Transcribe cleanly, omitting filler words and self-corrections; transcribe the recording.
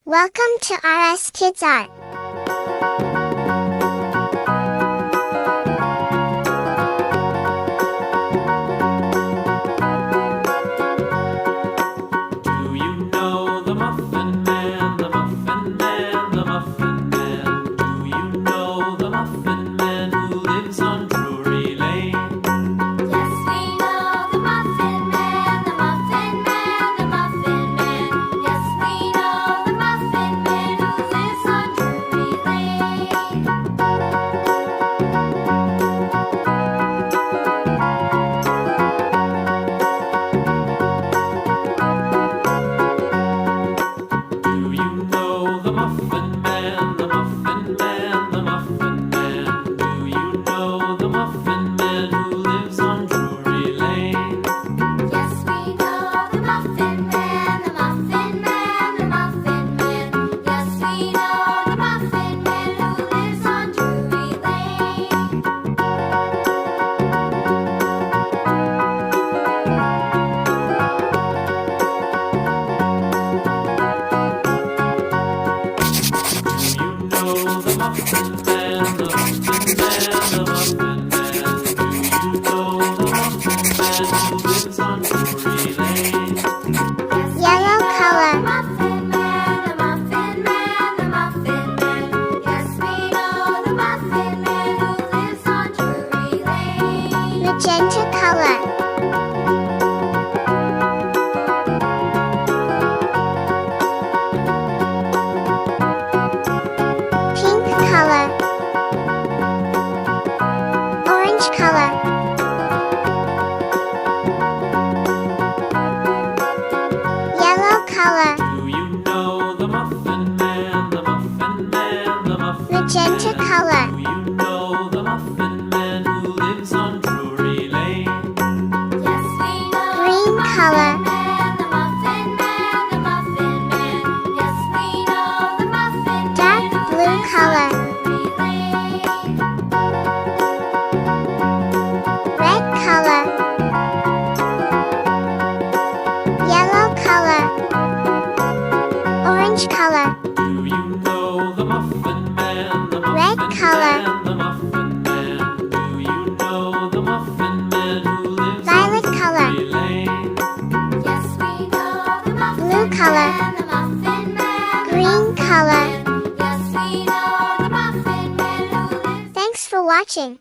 Welcome to RS Kids Art. Do you know the Muffin Man, the Muffin Man, the Muffin Man? Do you know the Muffin Man who lives on Drury Lane? Yes, we know the Muffin Man, the Muffin Man, the Muffin Man. Yes, we know the Muffin Man who lives on Drury Lane. Do you know the Muffin Man, the Muffin Man, the Muffin Man? Do you know the Muffin Man who lives on Drury Lane? Yes, we know the Muffin Man, the Muffin Man, the Muffin Man. Yes, we know the Muffin Man who lives on Drury Lane. Do you know the Muffin Man, the Muffin Man, the Muffin Man? Do you know the Muffin Man who lives on Drury Lane? Yellow color. Muffin Man, the Muffin Man, the Muffin Man. Yes, we know the Muffin Man who lives on Drury Lane. Magenta color. Pink color. Orange color. Yellow color. Do you know the Muffin Man, the Muffin Man, the Muffin Magenta Man? color. Do you know the Muffin Man who lives on Drury Lane? Yes, we know Green color. the Muffin Man, the Muffin Man. Yes, we know the Muffin Man Dark who blue lives color. on Drury Lane. Red color. Yellow color. Orange color. Do you know the Muffin Man, the Red Muffin color. Man, the Muffin Man? Do you know the Muffin Man who lives Violet on color. Drury Lane? Yes, we know the Muffin Blue color. Man, the Muffin Man, the Green Muffin color. Man. Yes, we know the Muffin Man who lives. Thanks for watching.